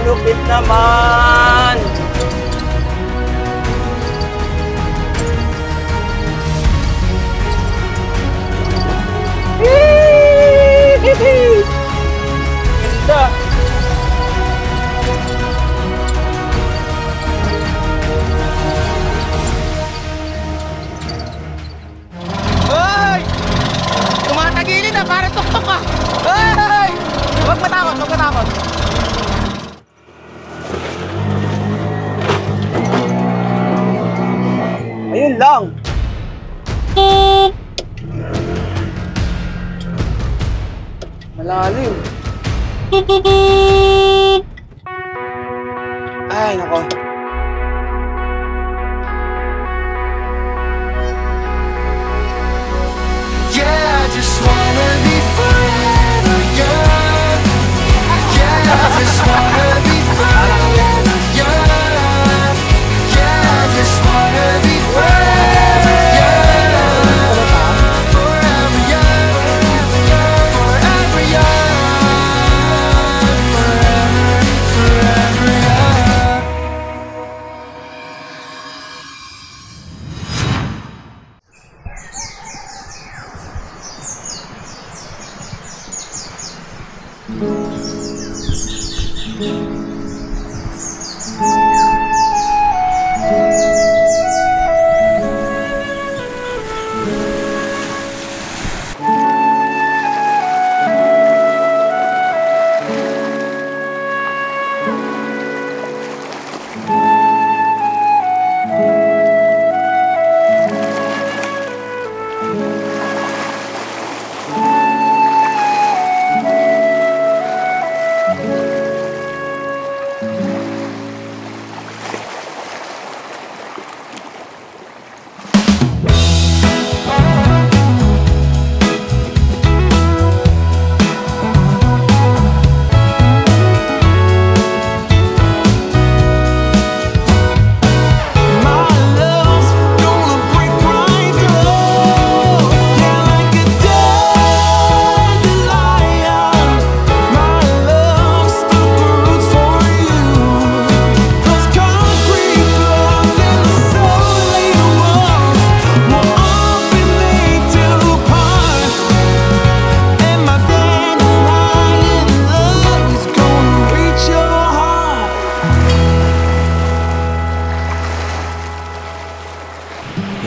lupit naman! Ganda! Hoy! Tumatagilin na para tuktok ka! Hoy! Huwag matakot, huwag matakot! Ayun lang! Malalim. Ay, nako. Yeah, I just wanna be forever young. Yeah, I just wanna be forever young. Yeah, I just wanna be forever young. Forever young. Forever young. Forever young.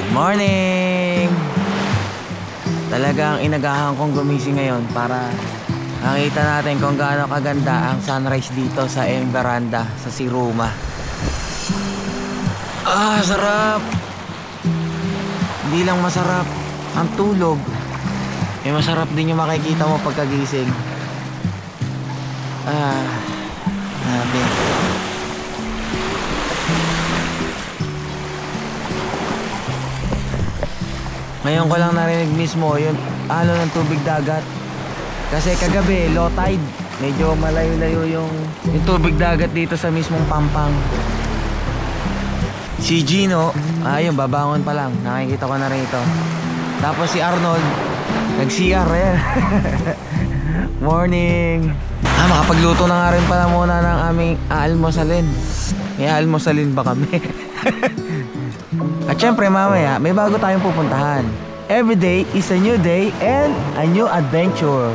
Morning! Talagang inagahan kong gumising ngayon para makita natin kung gaano kaganda ang sunrise dito sa M Veranda sa Siruma. Ah, sarap! Hindi lang masarap ang tulog. Masarap din yung makikita mo pagkagising. Ah, grabe. Ngayon ko lang narinig mismo yung alo ng tubig dagat. Kasi kagabi, low tide. Medyo malayo-layo yung tubig dagat dito sa mismong Pampang. Si Gino, ayun, babangon pa lang. Nakikita ko na rin ito. Tapos si Arnold, nag-CR yan. Morning! Makapagluto na nga rin pala muna ng aming aalmosalin. May aalmosalin ba kami? At syempre mamaya, may bago tayong pupuntahan. Every day is a new day and a new adventure.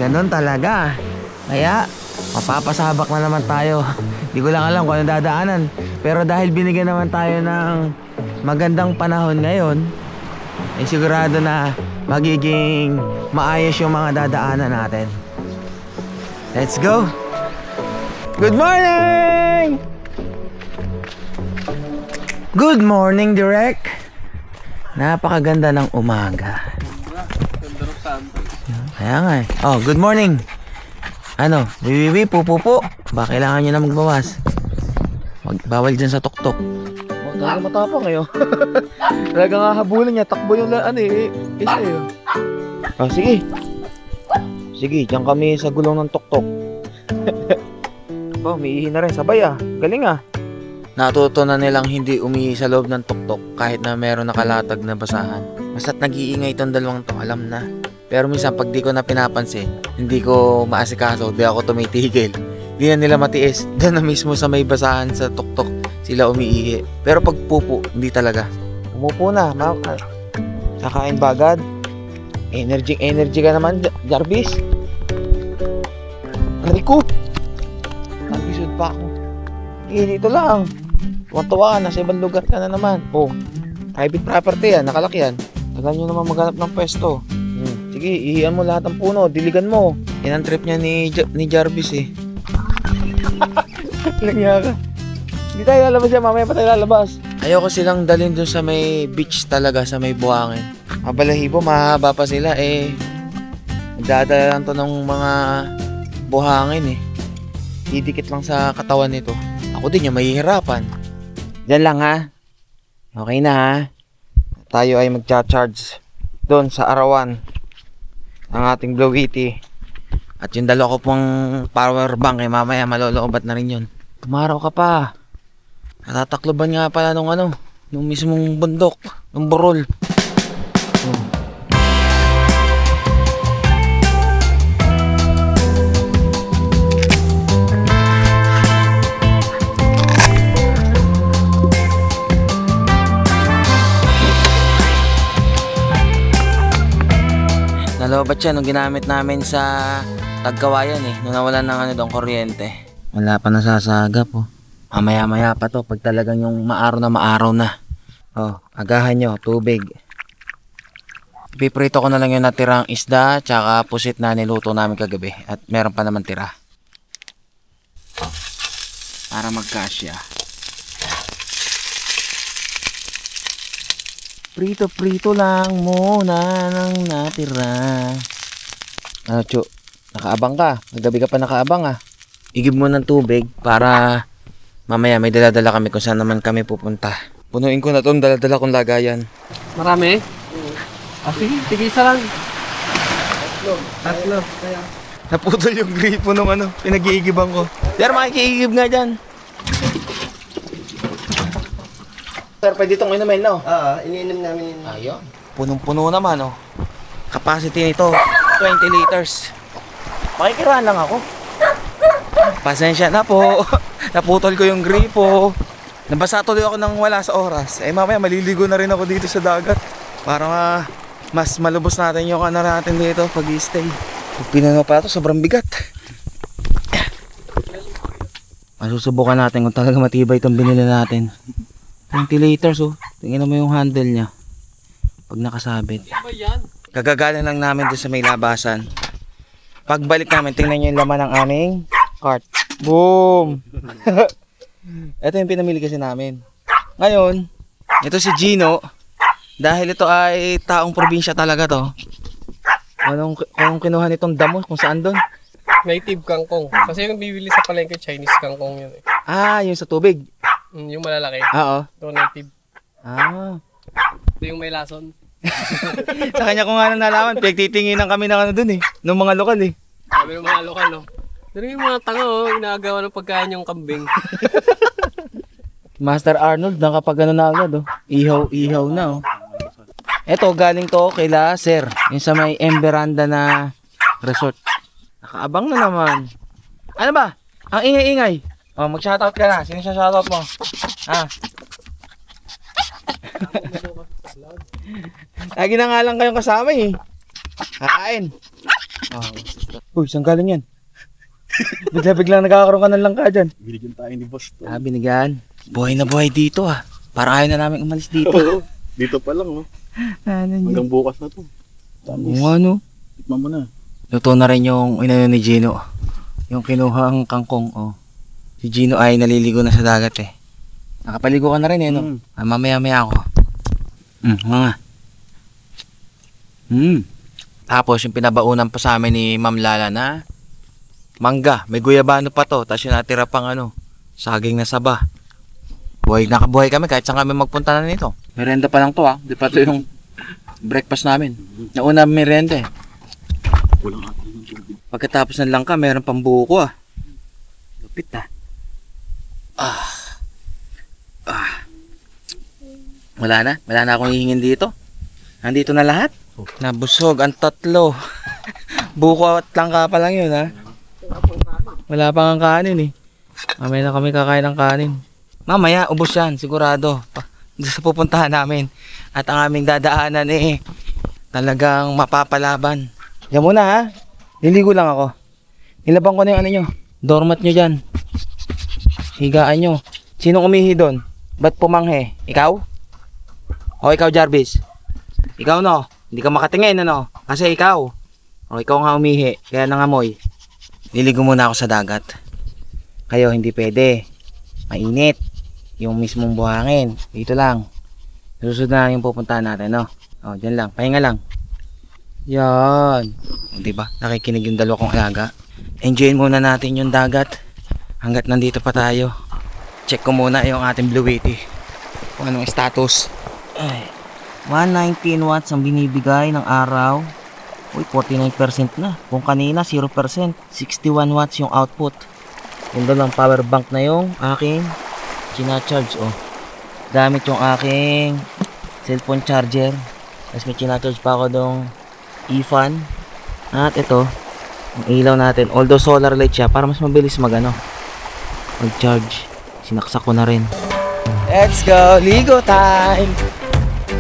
Ganon talaga. Kaya, mapapasabak na naman tayo. Di ko lang alam kung anong dadaanan. Pero dahil binigyan naman tayo ng magandang panahon ngayon, sigurado na magiging maayos yung mga dadaanan natin. Let's go! Good morning! Good morning, Direk. Napakaganda ng umaga. Kaya nga eh. Oh, good morning. Ano, wiwiwi, pupupo. Ba, kailangan nyo na magbawas. Bawal dyan sa tuktok. Oh, talaga matapang ngayon. Talaga nga habulin niya. Takbo yung isa yun. Oh, sige. Sige, dyan kami sa gulong ng tuktok. Oh, umiihi na rin. Sabay ah. Galing ah. Natuto na nilang hindi umihi sa loob ng tuktok kahit na meron nakalatag na basahan. Basta't nag-iingay itong dalawang to, alam na. Pero minsan pag di ko na pinapansin, hindi ko maasikaso, di ako tumitigil. Di na nila matiis. Doon na mismo sa may basahan sa tuktok sila umiihi. Pero pag pupo, hindi talaga. Umupo na, kakain ba agad? Energy ka naman, Jarvis. Aray ko! Nabisod pa ako. Dito lang. Tuwa-tuwa ka, nasa ibang lugar ka na naman. Oh, private property yan, nakalaki yan. Tagal nyo naman maghanap ng pwesto. Sige, ihian mo lahat ng puno, diligan mo. Yan ang trip niya ni Jarvis eh. Langya ka. Hindi tayo lalabas yan, mamaya pa tayo lalabas. Ayoko silang dalhin dun sa may beach talaga, sa may buhangin. Mabalahibo, mahaba pa sila eh. Nagdadala lang to ng mga buhangin eh. Didikit lang sa katawan nito. Ako din yung mahihirapan. Diyan lang ha. Okay na ha. Tayo ay magcha-charge doon sa arawan ang ating Blowity. At yung dalawa ko pong power bank eh, mamaya maloloobat na rin yun. Tumaraw ka pa. Natatakloban nga pala nung mismong bundok, nung burol. Nalobat siya nung ginamit namin sa Tagkawayan eh, nung nawalan ng doon kuryente. Wala pa nasasagap oh. Mamaya-maya pa to pag talagang yung maaraw na. Oh, agahan nyo, tubig. Piprito ko na lang yung natirang isda tsaka pusit na niluto namin kagabi at meron pa naman tira. Para magkasya. Prito lang muna nang natira. Ano, Chu? Nakaabang ka. Magabi ka pa nakaabang ah. Igib mo ng tubig para mamaya may dala-dala kami kung saan naman kami pupunta. Punuin ko na itong dala-dala kong lagayan. Marami? Sige, tigisa lang. Tatlo. Naputol yung gripo nung pinag-iigiban ko. Pero makikiigib nga dyan. Sir, pwede itong inumin, no? Oo, iniinom namin. Ayun. Punong-puno naman, oh. Capacity nito, 20 liters. Makikiraan lang ako. Pasensya na po. Naputol ko yung gripo. Nabasa tuloy ako nang wala sa oras. Eh mamaya maliligo na rin ako dito sa dagat. Para mas malubos natin yung natin dito pag i-stay. Pag pinano pa ito, sobrang bigat. Masusubukan natin kung talaga matibay itong binili natin. 20 liters oh. Tingnan mo yung handle niya. Pag nakasabit. Kagagalan lang namin doon sa may labasan. Pagbalik namin, tingnan nyo yung laman ng aming cart. Boom! Ito yung pinamili kasi namin. Ngayon, ito si Gino. Dahil ito ay taong probinsya talaga to. Kung kinuha nitong damo, kung saan doon? Native kangkong. Kasi yung bibili sa palengke, Chinese kangkong yun eh. Ah, yung sa tubig. Yung malalaki. Oo. Ito native. Ah. Ito yung may lason. Sa kanya ko nga nalaman, pinagtitinginan kami ng dun eh. Nung mga lokal eh. Sabi ng mga lokal, no? Pero yung mga tanga, inagawa ng pagkain yung kambing. Master Arnold, nakapag na agad oh. Ihaw na oh. Eto, galing to kaila Sir. Yung sa may Emberanda na resort. Nakaabang na naman. Ano ba? Ang ingay-ingay. Oh, mag-shoutout ka na. Sino siya shoutout mo? Ah. Lagi na nga lang kayong kasama eh. Kakain. Oh. Uy, saan galing yan? Bigla-bigla nagkakaroon ka ng langka dyan. Binigyan tayo ni boss to. Ah, binigyan. Buhay na buhay dito ah. Parang ayaw na namin umalis dito. Dito pa lang oh. Ano yun? Hanggang bukas na to. Oo ano? Tikman mo na. Luto na rin yung inano ni Gino. Yung kinuhang kangkong oh. Si Gino ay naliligo na sa dagat eh. Nakapaligo ka na rin eh no? Ah, mamaya-maya ako. Nga. Tapos yung pinabaunan pa sa amin ni Ma'am Lala na mangga. May guyabano pa to. Tapos yung natira pang saging na saba. Nakabuhay kami kahit saan kami magpunta na nito. Merenda pa lang to ah. Di pa to yung breakfast namin. Nauna merenda eh. Kulang atin ng tubig. Pagkatapos ng langka, meron pang buko ah. Lupit ah. Wala na akong hihingin dito. Nandito na lahat. Nabusog ang tatlo. Buko at langka pa lang yun ha. Wala pa nga kanin eh. Mamaya na kami kakain ng kanin. Mamaya, ubos yan, sigurado. Sa pupuntahan namin. At ang aming dadaanan eh, talagang mapapalaban. Yan muna ha. Niligo lang ako. Nilabang ko na yung ano nyo. Doormat nyo dyan. Higaan nyo. Sinong umihi doon? Ba't pumanghe? Ikaw? O ikaw, Jarvis? Ikaw no? Hindi ka makatingin ano? Kasi ikaw. O ikaw nga umihi. Kaya nangamoy. Niligo muna ako sa dagat. Kayo hindi pwede. Mainit. Yung mismong buhangin. Dito lang. Susunod na yung pupuntahan natin no? O dyan lang. Pahinga lang. Yan. O diba? Nakikinig yung dalawa kong alaga. Enjoyin muna natin yung dagat. Hanggat nandito pa tayo. Check ko muna yung ating Blue Yeti. Kung anong status. Ay. 119 watts ang binibigay ng araw. Uy, 49% na. Kung kanina 0%, 61 watts yung output. Yung lang power bank na yung aking kinacharge. Oh. Gamit yung aking cellphone charger. Tapos may kinacharge pa ako dong e-fan. At ito, ang ilaw natin. Although solar light siya, para mas mabilis mag-charge. Sinaksak ko na rin. Let's go! Ligo time!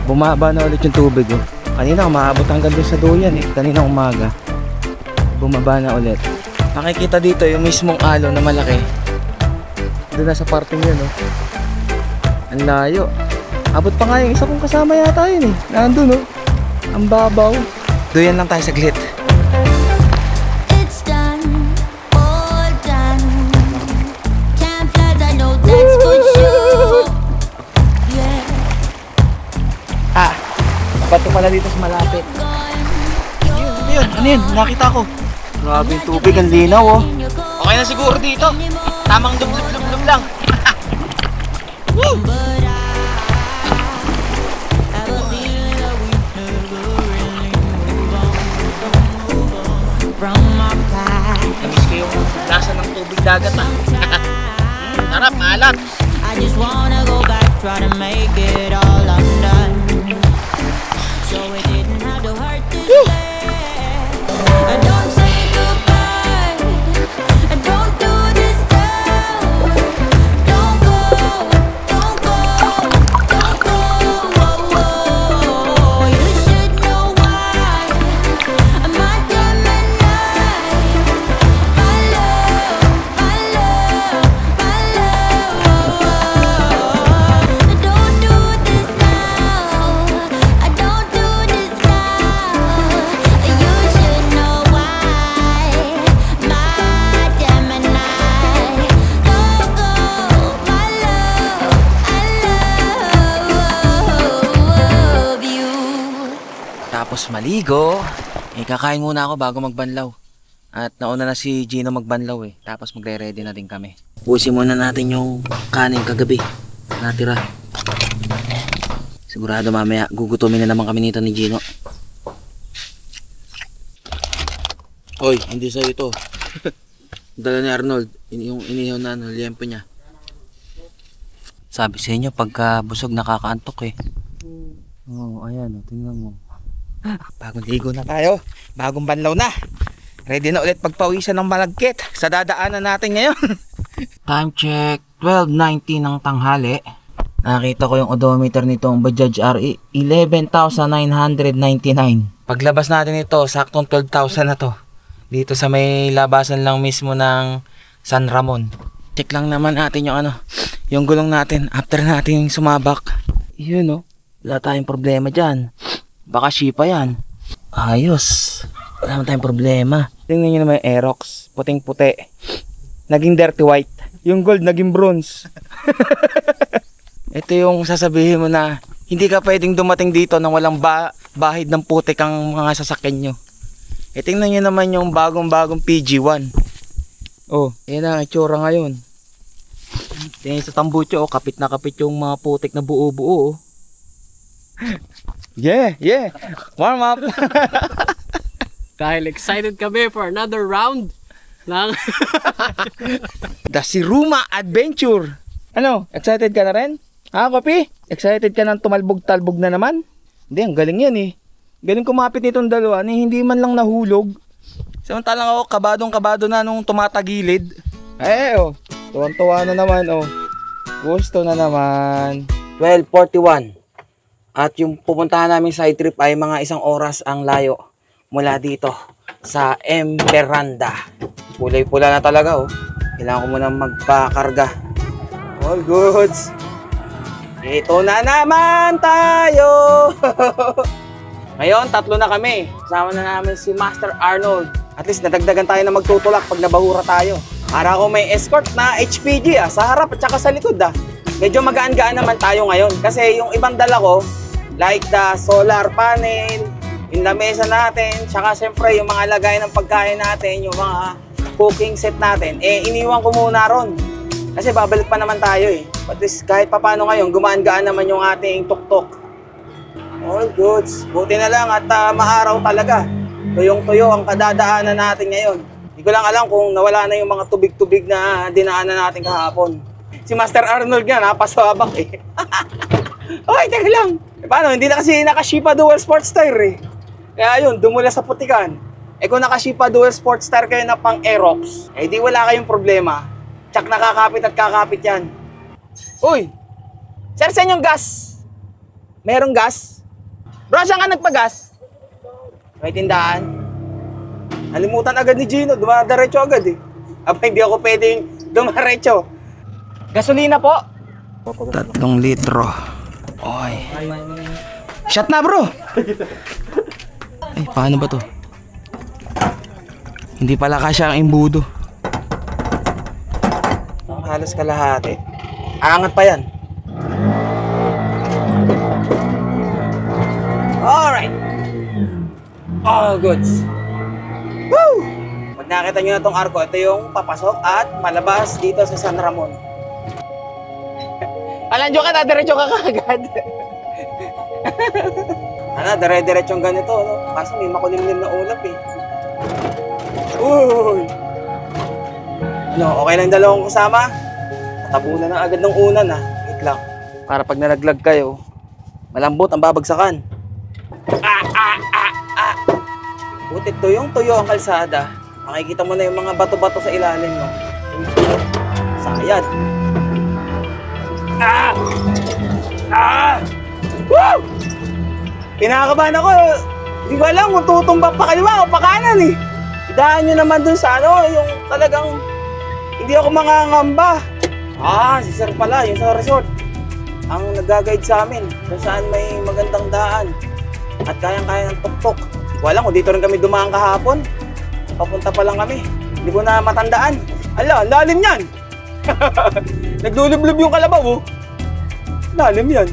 Bumaba na ulit yung tubig. Oh. Kanina umaabot hanggang doon sa duyan eh. Kanina umaga. Bumaba na ulit. Nakikita dito yung mismong alo na malaki. Doon na sa parting yun. Oh. Ang layo. Abot pa nga yung isa kong kasama yata yun eh. Nandun oh. Ang babaw. Duyan lang tayo saglit. It's done, all done. Time flies, I know that's for sure. Yeah, Ah! Bato pala dito sa malapit. Yun, ano yun? Nakita ko. Grabe yung tubig, ang linaw oh. Okay na siguro dito. Tamang lub lang. Woo! Namiss ko yung lasa ng tubig dagat ah. Sarap, maalat. I just wanna go back, try to make it all undone. So it didn't have to hurt to stay. Don't say goodbye. Don't do this now. Don't go, don't go, don't go. Whoa. You should know why. My Gemini. My love, my love, my love. Don't do this now. I don't do this now. You should know why. My Gemini. Don't go, my love. I love you. Tapos maligo. Kakain muna ako bago magbanlaw. At nauna na si Gino magbanlaw eh. Tapos magre-ready na din kami. Pusin muna natin yung kanin kagabi. Natira. Sigurado mamaya gugutumin na naman kami nito ni Gino. Hoy, hindi sa'yo ito. Dala ni Arnold. Yung inihaw na liempo niya. Sabi sa inyo, pagka busog nakakaantok eh. Oo, ayan. Tingnan mo. Bagong ligo na tayo. Bagong banlaw na. Ready na ulit pagpawisan ng malagkit sa dadaanan natin ngayon. Time check, 12:19 ng tanghali. Nakita ko yung odometer nitong Bajaj RE, 11,999. Paglabas natin ito, saktong 12,000 na to. Dito sa may labasan lang mismo ng San Ramon. Check lang naman natin yung yung gulong natin after natin sumabak. Yun oh, wala tayong problema dyan. Baka shipa yan. Ayos. Wala naman tayong problema. Tingnan nyo naman yung Aerox. Puting-puti. Naging dirty white. Yung gold naging bronze. Ito yung sasabihin mo na hindi ka pwedeng dumating dito nang walang bahid ng putik ang mga sasakyan nyo. Tingnan nyo naman yung bagong-bagong PG1. Oh, yan ang itsura ngayon. Tingnan sa tambucho, oh, kapit na kapit yung mga putik na buo-buo. Oh. Yeah. Warm up. Dahil excited kami for another round ng The Siruma Adventure. Ano? Excited ka na rin? Ha, Kopi? Excited ka nang tumalbog-talbog na naman? Hindi, ang galing yan eh. Galing kumapit nitong dalawa ni hindi man lang nahulog. Samantalang ako, kabadong-kabado na nung tumatagilid. Oh. Tuwan-tuwa na naman, oh. Gusto na naman. 12:41. At yung pupuntahan namin side trip ay mga 1 oras ang layo mula dito sa Emberanda. Kulay-pula na talaga, oh. Kailangan ko muna magpakarga. All goods. Ito na naman tayo. Ngayon, 3 na kami. Kasama na namin si Master Arnold. At least nadagdagan tayo na magtutulak pag nabahura tayo. Para ako may escort na HPG sa harap at saka sa likod Medyo magaan-gaan naman tayo ngayon. Kasi yung ibang dala ko, like the solar panel, yung lamesa natin, tsaka siyempre yung mga lagay ng pagkain natin, yung mga cooking set natin, iniwan ko muna ron. Kasi babalik pa naman tayo At least kahit papano ngayon, gumaan-gaan naman yung ating tuktok. All goods. Buti na lang at maaraw talaga. Tuyong-tuyo ang kadadaanan natin ngayon. Hindi ko lang alam kung nawala na yung mga tubig-tubig na dinaanan natin kahapon. Si Master Arnold nga, napaswabak Okay, teka lang. Paano? Hindi na kasi naka-Shipa Dual Sports Tire Kaya yun, dumula sa putikan. Kung naka-Shipa Dual Sports Tire kayo na pang Aerox, di wala kayong problema. Tsak nakakapit at kakapit yan. Uy! Sir, saan yung gas? Merong gas? Bro, saan ka nagpa-gas? May tindahan. Nalimutan agad ni Gino, dumadaretso agad Aba, hindi ako pwedeng dumaretso. Gasolina po? 3 litro. Oy. Shot na, bro! Ay, paano ba to? Hindi pala kasya ang imbudo. Halos kalahati. Aangat pa yan. Alright. All goods. Woo! Pag nakita nyo na itong arko, ito yung papasok at malabas dito sa San Ramon. Alam nyo ka na, diretso ka kagad. Dire-diretso yung ganito, no? Kaso may makulimlim na ulap Uy! Okay lang dalawang kasama? Tabunan na agad ng unan Wait lang. Para pag nalaglag kayo, malambot ang babagsakan. Buti tuyong-tuyo ang kalsada. Makikita mo na yung mga bato-bato sa ilalim mo. Sayad. Woo! Kinakabahan ako. Hindi ko alam kung tutumba pa kaliwa o pa kanan Idaan nyo naman dun sa yung talagang hindi ako mangangamba. Si Sir pala, yung sa resort. Ang nag-guide sa amin kung saan may magandang daan. At kayang-kaya ng tuktok. Hindi ko alam kung dito rin kami dumaan kahapon. Papunta pa lang kami. Hindi ko na matandaan. Ala, lalim yan. Naglulublob yung kalabaw Lalim yan.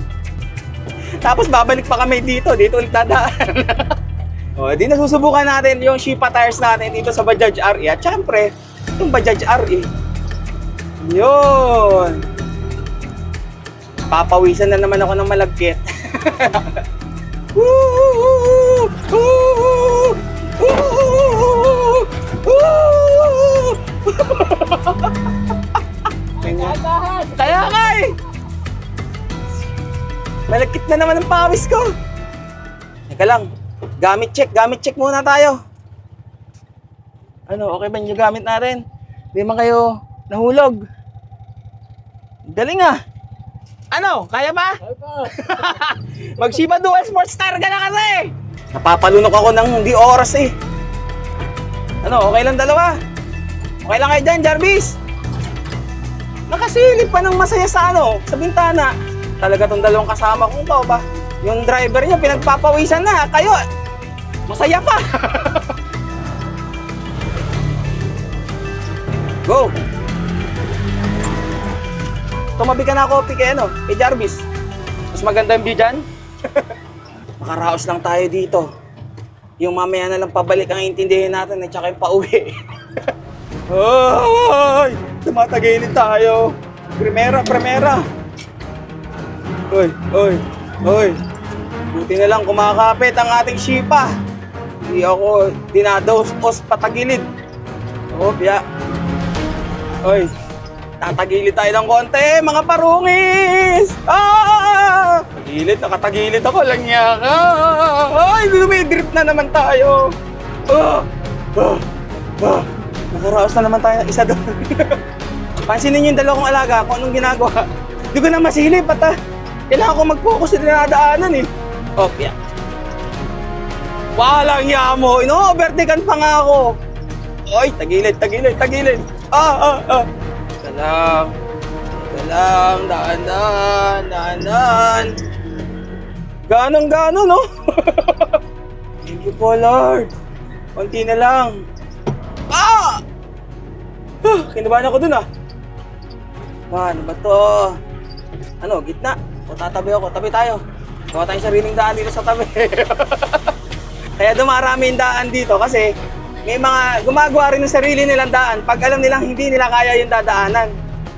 Tapos babalik pa kami dito ulit dadaan. Di nasusubukan natin yung Shipa tires natin dito sa Bajaj RE. At syempre, itong Bajaj RE. Yun. Papawisan na naman ako ng malagkit. Kaya nga malagkit na naman ang pawis ko. Teka lang. Gamit check muna tayo. Okay ba yung gamit natin? Hindi man kayo nahulog. Galing kaya ba? Mag-Shipa Dual Sports Tire ka na kasi. Napapalunok ako ng hindi oras okay lang dalawa? Okay lang kayo dyan, Jarvis? Nakasilip pa ng masaya sa sa bintana. Talaga tong dalawang kasama kong ba? Yung driver niya pinagpapawisan na, kayo masaya pa. Go! Tumabi ka na ako kay Jarvis. Mas maganda yung view dyan. Makaraos lang tayo dito. Yung mamaya na lang pabalik ang intindihin natin at saka yung pauwi. Hoy! Tumatagilid tayo. Primera. Hoy. Buti na lang kumakapit ang ating Shipa. Hindi ako dinados-os patagilid. Biya. Hoy. Tatagilid tayo ng konti, mga parungis! Nakatagilid ako lang niya ka. Ay, dumidrip na naman tayo. Nakaraos na naman tayo ng isa doon. Pansinin niyo yung dalawa kong alaga kung anong ginagawa. Hindi ko na masilip at kailangan ko mag-focus sa dinadaanan eh. Opya. Walang hiya mo. Ino-overtaken pa nga ako. Oy, tagilid. Ika lang. Daan. Ganon, no? Thank you po, Lord. Konti na lang. Kinabahan ako dun Ano ba to? Ano, gitna? O tatabi ako, tabi tayo. Gawa tayong sariling daan dito sa tabi. Kaya dumarami yung daan dito kasi may mga gumagawa rin ng sarili nilang daan pag alam nilang hindi nila kaya yung dadaanan.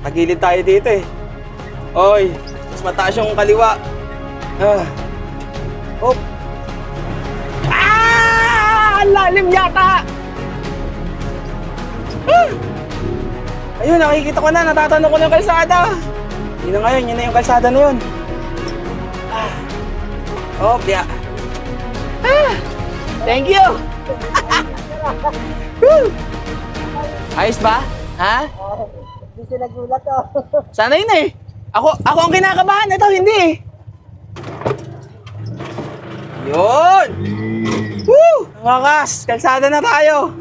Tagilid tayo dito eh. Oy, mas mataas yung kaliwa. Hop. Lalim yata! Ayun, nakikita ko na, natatanong ko na yung kalsada. Yun na ngayon, yun na yung kalsada na yun. Opya. Thank you! Ayos ba? Ha? Hindi sila gulat Sana yun eh. Ako ang kinakabahan. Ito, hindi eh. Yun! Woo! Wakas, kalsada na tayo.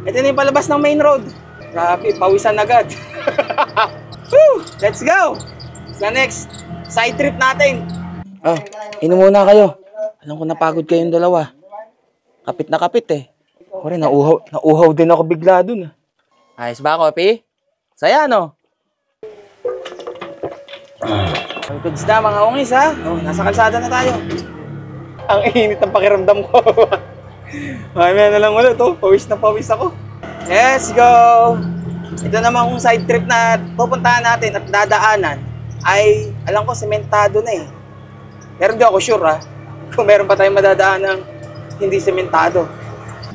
Ito na yung palabas ng main road. Grabe, pawisan agad. Woo! Let's go! Sa next side trip natin. Inom muna kayo. Alam ko napagod kayong dalawa. Kapit na kapit eh. Kore, nauhaw din ako bigla dun. Ayos ba, Kopi? Saya, no? Goods na, mga ungis, ha? Nasa kalsada na tayo. Ang init ng pakiramdam ko. Mamaya na lang ulit, pawis na pawis ako. Let's go! Ito naman kung side trip na pupuntahan natin at dadaanan ay, alam ko, sementado na eh. Pero di ako sure, ha? Kung meron pa tayong madadaan ng hindi sementado.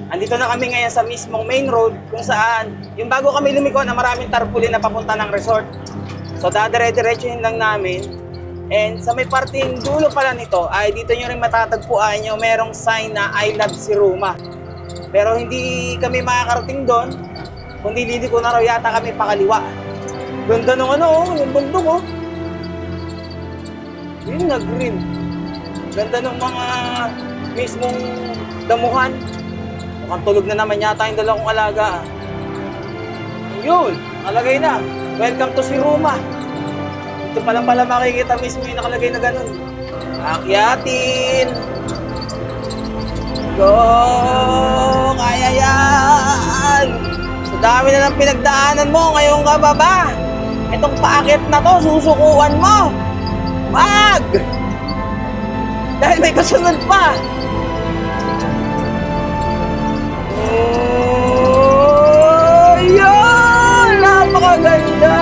Andito na kami ngayon sa mismong main road kung saan yung bago kami lumiko na maraming tarpaulin na papunta ng resort. So dadire-diretsuhin lang namin. And sa may parting dulo pala nito ay dito nyo rin matatagpuan yung merong sign na I love Siruma. Pero hindi kami makakarating doon kundi liliko na raw yata kami pakaliwa. Ganda nung yung bundok Yun na green. Ganda ng mga mismong damuhan. Mukhang tulog na naman yata yung dalawang alaga. Yun, nakalagay na. Welcome to Siruma. Ito pa lang pala makikita mismo yung nakalagay na ganun. Akyatin. Go! Kaya yan! Sa dami na ng pinagdaanan mo ngayong kababa. Itong paakit na to, susukuan mo. Wag! Dahil may kasunod pa. Yun! Napakaganda!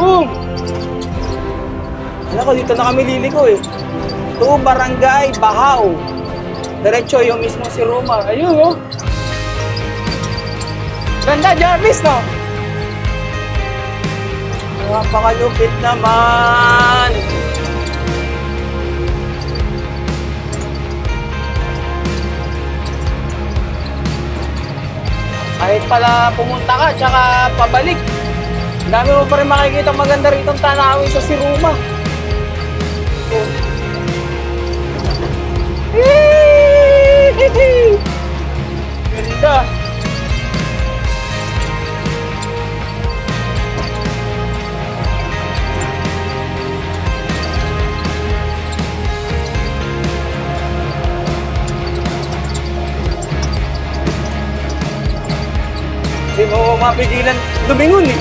Boom! Alam ko, dito na kami liliko eh. Ito, Barangay Bahaw. Diretso yung mismo Siruma. Ayun, Ganda, Jarvis, no? Napakalupit naman. Kahit pala pumunta ka, tsaka pabalik. Dami mo pa rin makikita maganda rito ang tanawin sa Siruma. Ganda. Hindi mo mapigilan lumingon eh.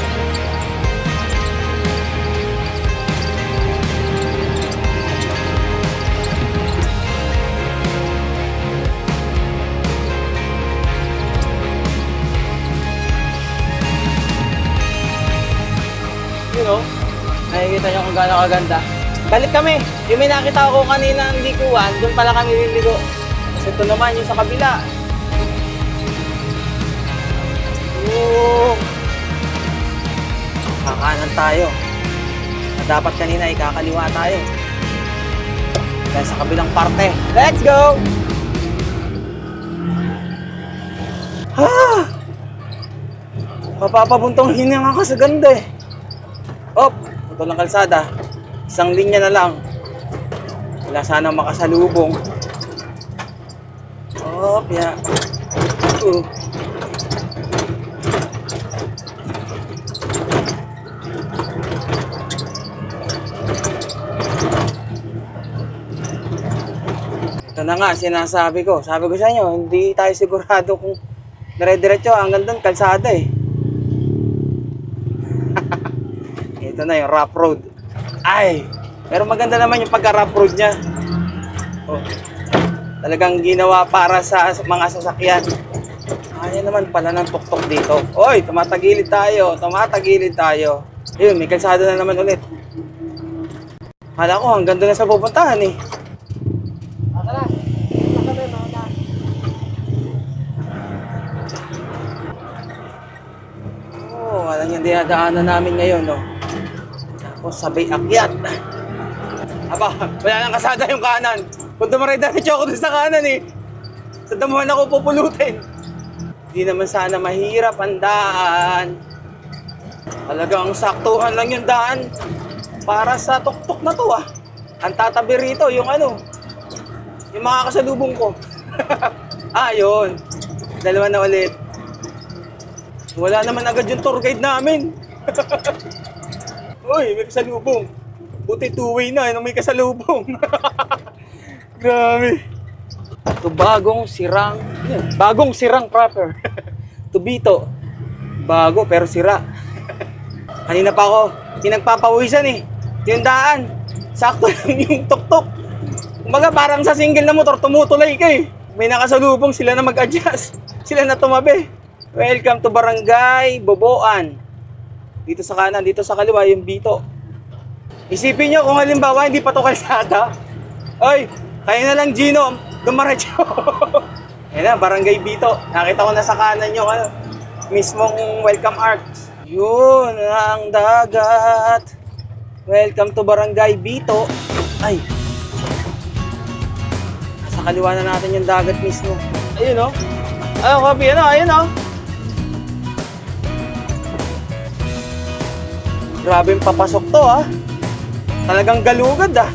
Nakikita nyo kung gaano kaganda. Balik kami. Yung may nakita ko kanina ng likuan, doon pala kami liligo. Kasi ito naman yung sa kabila. Kakanan tayo. At dapat kanina ikakaliwa tayo. Dahil sa kabilang parte. Let's go! Mapapabuntong hininga ka sa ganda eh. Op, ito lang kalsada. Isang linya na lang. Wala sanang makasalubong. Op, ya. Ito na nga, sinasabi ko. Sabi ko sa inyo, hindi tayo sigurado kung dire-diretso. Hanggang doon, kalsada eh. Ito na yung rough road. Ay! Pero maganda naman yung pagka-rough road niya. Oh, talagang ginawa para sa mga sasakyan. Kaya naman pala ng tuktok dito. Oy, tumatagilid tayo. Tumatagilid tayo. Ayun, may kalsada na naman ulit. Kala ko hanggang doon na sa pupuntahan eh. Tara. Ito kami, mga Oo, alam yung dinadaanan namin ngayon, no? Tapos sabay akyat. Aba, wala nang kasada yung kanan. Kung dumaray diretso ako doon sa kanan eh. Sa damuhan ako pupulutin. Hindi naman sana mahirap ang daan. Talagang saktuhan lang yung daan. Para sa tuktok na to ah. Ang tatabi rito, yung ano, yung mga kasalubong ko. Ah, yun. Dalawa na ulit. Wala naman agad yung tour guide namin. Uy, may kasalubong. Buti two-way na, may kasalubong. Grabe. Ito bagong sirang proper. Tubito. Bago pero sira. Kanina pa ako, pinagpapawisan eh. Yung daan, sakto lang yung tuktok. Kumbaga parang sa single na motor, tumutulay ka eh. May nakasalubong, sila na mag-adjust. Sila na tumabi. Welcome to Barangay Boboan. Dito sa kanan, dito sa kaliwa yung Bito. Isipin nyo kung halimbawa hindi pa to kalsada. Oy, kayo na lang Gino, dumaretso. Ayan na, Barangay Bito. Nakita ko na sa kanan yung ano, mismong welcome arch. Yun ang dagat. Welcome to Barangay Bito. Ay. Sa kaliwa na natin yung dagat mismo. Ayun oh. Ayun, copy. Ano? Ayun oh. Grabe yung papasok to ah. Talagang galugad ah.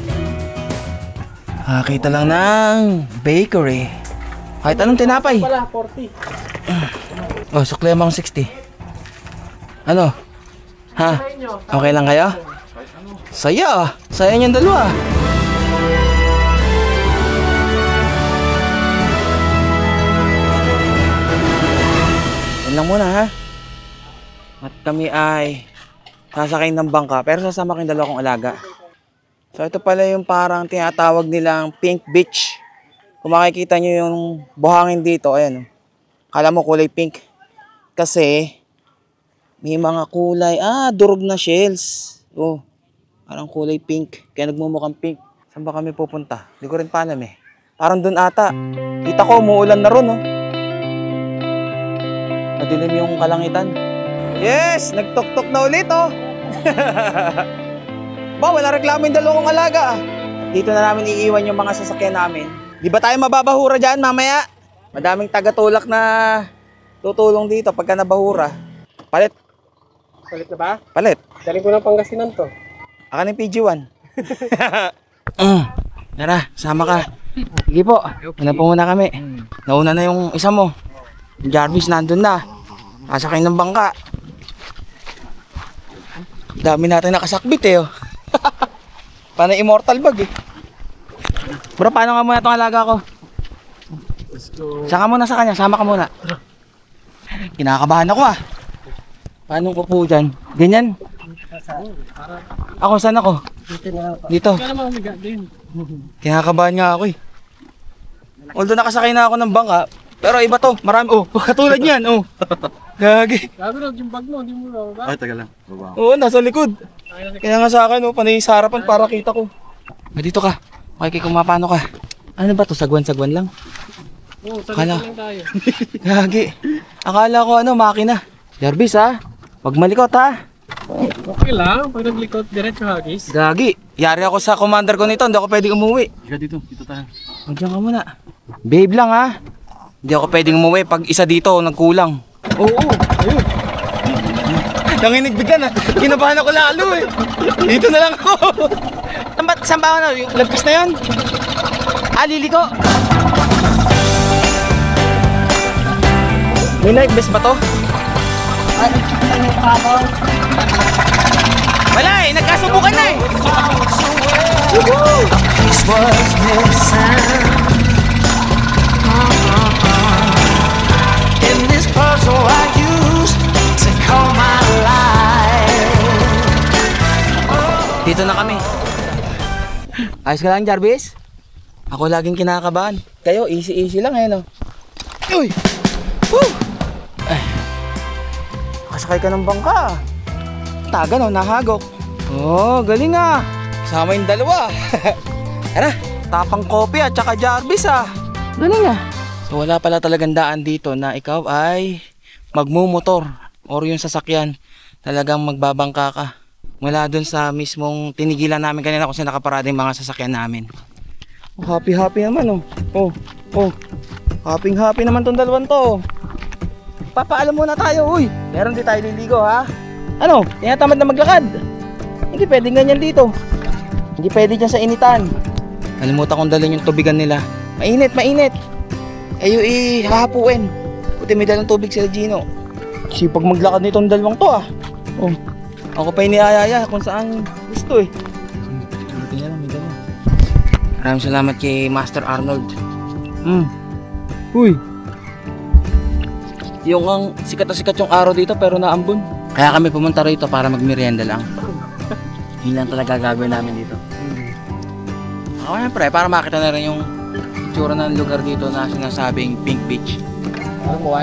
Nakakita lang ng bakery. Kahit anong tinapay. Wala, 40. Oh, sukli amang 60. Ano? Ha? Okay lang kayo? Saya ah. Saya niyong dalawa. Yan lang muna ha. At kami ay sasakay ng bangka pero sasama kayong dalawa kong alaga. So ito pala yung parang tinatawag nilang Pink Beach. Kung makikita nyo yung buhangin dito, ayan oh. Kala mo kulay pink. Kasi may mga kulay, durog na shells. Oh, parang kulay pink. Kaya nagmumukhang pink. Saan ba kami pupunta? Hindi ko rin pa alam eh. Parang dun ata. Kita ko, umuulan na ron oh. Madilim yung kalangitan. Yes! Nagtok-tok na ulit oh. Ba, wala reklamo yung dalawang alaga ah. Dito na namin iiwan yung mga sasakyan namin. Di ba tayo mababahura dyan mamaya? Madaming taga-tulak na tutulong dito pagka nabahura. Palit. Palit na ba? Palit. Galing ko ng Pangasinan to. Akan yung PG1. Tara, sama ka. Sige po. Una po muna kami. Nauna na yung isa mo. Yung Jarvis nandun na. Kasakay ng bangka. Dami natin nakasakbit eh oh. Paano immortal bag eh. Bro, paano nga muna itong alaga ko? Saka muna sa kanya, sama ka muna. Kinakabahan ako ah. Paano ko po dyan? Ganyan? Ako, saan ako? Dito. Kaya naman umiga din. Kinakabahan nga ako eh. Although nakasakay na ako ng bangka, pero iba to, marami. Oh, katulad niyan, oh. Gagi. Gago na, yung bag mo, hindi mo ba? Ay, taga lang. Baba. Oo, nasa likod. Kaya nga sa akin, oh, panay sa harapan para kita ko. Dito ka. Okay, kung mapano ka. Ano ba to? Sagwan-sagwan lang? Oo, Kala. lang tayo. Gagi. Akala ko ano, makina. Jarvis ha? Huwag malikot ha? Okay lang, pag naglikot, diretso hagis. Gagi. Yari ako sa commander ko nito, hindi ako pwedeng umuwi. Ika dito, dito tayo. Diyan ka muna. Babe lang ha? Hindi ako pwedeng umuwi pag isa dito nagkulang. Oo, ayun. Nanginig bigla na. Kinabahan ako lalo eh. Dito na lang ako. Saan ba ako? Yung lagpas na yun? Liliko. May life vest ba to? Wala eh, nagkasubukan na eh. This was missing. In this puzzle I used to call my life. Dito na kami. Ayos ka lang, Jarvis? Ako laging kinakabahan. Kayo, easy lang eh, no? Uy! Woo! Ay. Kasakay ka ng bangka. Taga no, nahagok. Oh, galing ah. Kasama yung dalawa. Tara, tapang kopi at saka Jarvis ah. Galing ah. So wala pala talagang daan dito na ikaw ay magmumotor or yung sasakyan talagang magbabangka ka. Mula dun sa mismong tinigilan namin kanina kung saan nakaparada yung mga sasakyan namin. Oh, happy naman oh. Happy naman tong dalawang to. Papaalam muna tayo, uy. Meron di tayo liligo ha. Ano? Tinatamad na maglakad. Hindi pwedeng ganyan dito. Hindi pwede dyan sa initan. Kalimutan kong dalhin yung tubigan nila. Mainit. Ayo hahapuin. Buti may dalang tubig sila Gino. Sipag maglakad nitong dalawang to ah. Oh. Ako pa iniayaya kung saan gusto eh. Buti nga lang may dala. Maraming salamat kay Master Arnold. Uy. Yung ang sikat na sikat yung araw dito pero naambon. Kaya kami pumunta rito para magmerienda lang. Yun lang talaga gagawin namin dito. Ako yan pre, para makita na rin yung itsura ng lugar dito na sinasabing Pink Beach. Ano po?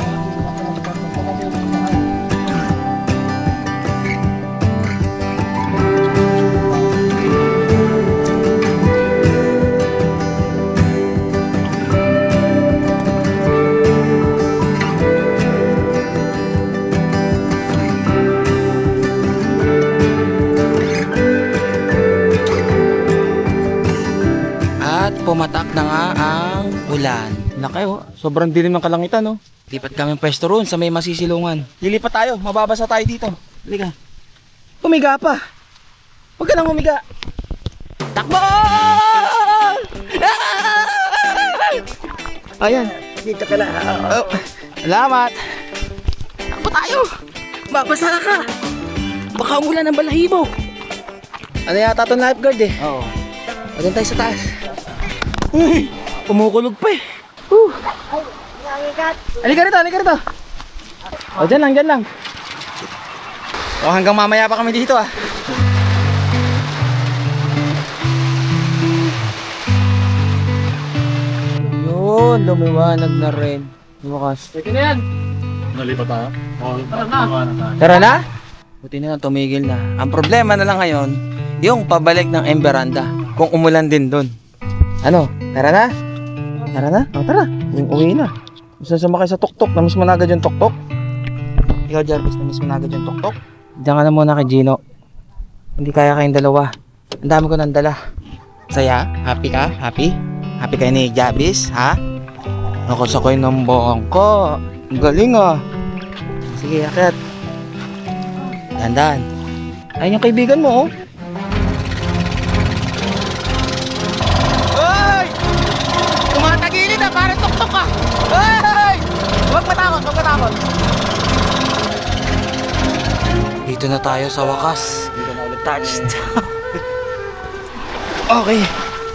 Pumatak na nga ang ulan. Laki oh, sobrang dilim ng kalangitan oh. Lipat kami pwesto roon sa may masisilungan. Lilipat tayo, mababasa tayo dito. Halika. Humiga pa. Huwag ka nang humiga. Takbo! Ayan, dito ka na. Oh, salamat. Takbo tayo. Babasa ka. Baka umulan ng balahibo. Ano yata itong lifeguard eh? Oo. Pagyan tayo sa taas. Uy! Kumukulog pa eh. Halika rito. O, dyan lang. O, hanggang mamaya pa kami dito ah. Yun, lumiwanag na rin. Bukas. Pwede na yan. Nalipat tayo? Tara na? Buti na lang, tumigil na. Ang problema na lang ngayon, yung pabalik ng Emberanda. Kung umulan din doon. Ano? Tara na? O, tara. Yung uwi na. Gusto sumakay sa tuktok. Namiss mo na agad yung tuktok? Ikaw, Jarvis, namiss mo na agad yung tuktok? Diyan ka na muna kay Gino. Hindi kaya kayong dalawa. Ang dami ko nang dala. Saya? Happy ka? Happy? Happy kayo ni Jarvis? Ha? Nakasakay ng bangka. Ang galing ah. Sige, akit. Dandan. Ayun yung kaibigan mo oh. Hoy! Tumatagilid ah, parang tuktok ka. Hoy! Huwag matakot. Dito na tayo sa wakas. Dito na ulit touchdown. Okay.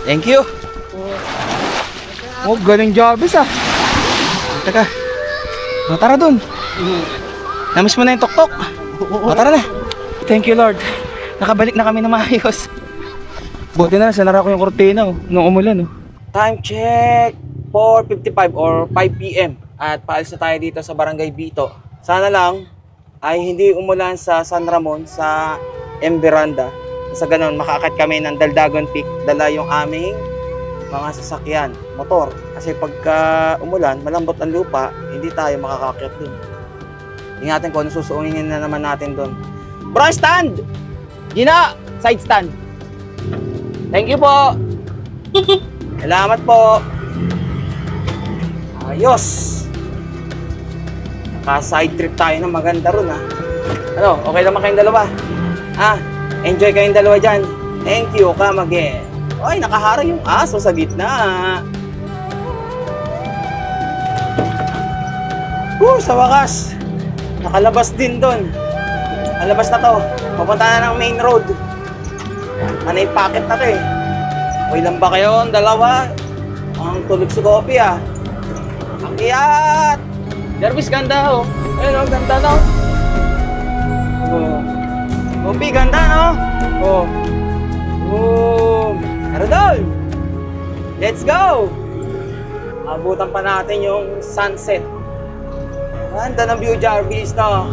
Thank you. Oh, galing Jarvis ah. Teka. Tara dun. Namiss mo na yung tuktok. Tara na. Thank you Lord. Nakabalik na kami na maayos. Buti na, sinara ko yung kortina nung umulan. Time check 4:55 or 5 PM. At paalis na tayo dito sa Barangay Bito. Sana lang ay hindi umulan sa San Ramon, sa Emberanda. Sa ganun, makaakyat kami ng Daldagon Peak. Dala yung aming mga sasakyan, motor. Kasi pagka umulan, malambot ang lupa, hindi tayo makakaakyat dun. Ingatan ko, susuungin na naman natin dun. Bro, stand! Gina! Side stand! Thank you po! Salamat po! Ayos! Naka-side trip tayo ng maganda ron, ha? Ano, okay naman kayong dalawa? Enjoy kayong dalawa dyan. Thank you, come again. Ay, nakahara yung aso sa gitna. Sa wakas, nakalabas din doon. Alabas na to. Papunta na ng main road. Ano yung packet na to eh. Okay lang ba kayo? Ang dalawa. Ang tulog si Kopi ah. Akyat! Jarvis, ganda oh. Ayun oh, ganda no. Oh. Kopi, ganda no. Oh. Boom. Aradol! Let's go! Abutan pa natin yung sunset. Ganda ng view, Jarvis no.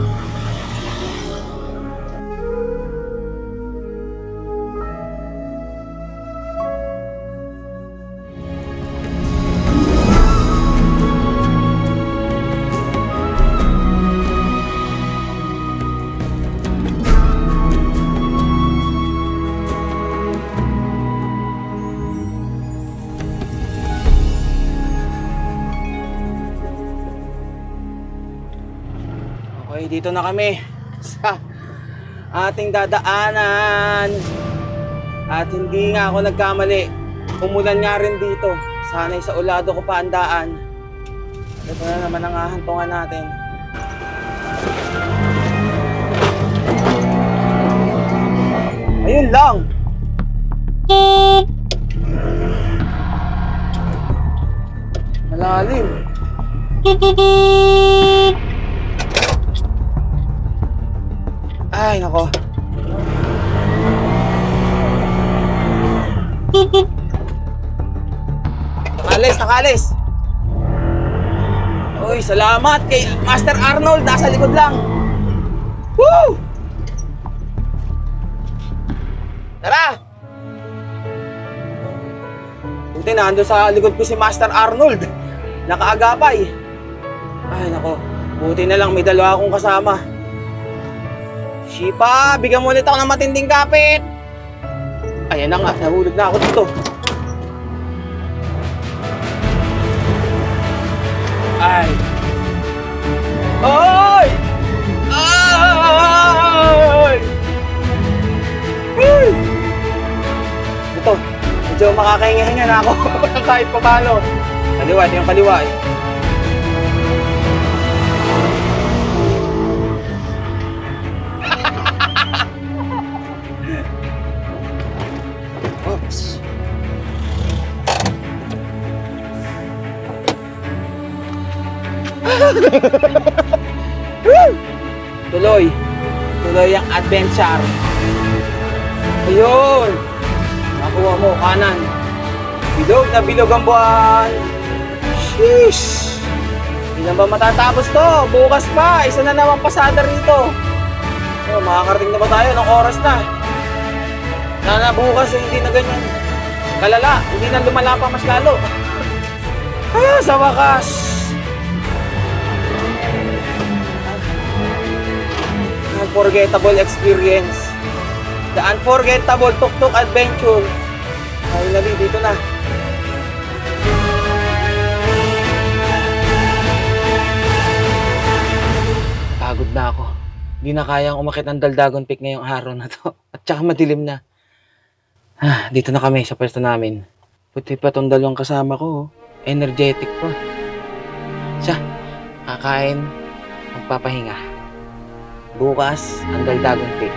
Okay, dito na kami sa ating dadaanan. At hindi nga ako nagkamali. Umulan nga rin dito. Sana'y sa ulado ko pa ang daan. Ito na naman ang hahantungan natin. Ayun lang. Malalim. Ay, nako. Nakalis. Uy, salamat kay Master Arnold. Nasa likod lang. Woo! Tara! Buti na, ando sa likod ko si Master Arnold. Nakaagapay. Ay, nako. Buti na lang may dalawa akong kasama. Shipa, bigyan mo ulit ako ng matinding kapit. Ayan na nga, nahulog na ako dito. Ay. Oy! Ay! Ito, medyo makakahinga-hinga na ako kahit pa paano. Kaliwa, ito yung kaliwa eh. Oops. Tuloy ang adventure. Ayun, nakuha mo kanan. Bilog na bilog ang buwan. Sheesh, hindi na ba matatapos to? Bukas pa, isa na naman pasada rito. Makakarating na ba tayo? Anong oras na? Sana bukas hindi na ganyan kalala, hindi na lumala pa mas lalo. Kaya sa wakas, unforgettable experience. The unforgettable tuk-tuk adventure. Finally, dito na. Pagod na ako. Hindi na kayang umakit ng Daldagon Peak ngayong araw na to. At saka madilim na. Dito na kami sa pwesto namin. Puti pa tong dalawang kasama ko. Energetic pa. Siya, kakain, magpapahinga. Bukas, ang Daldagon Peak.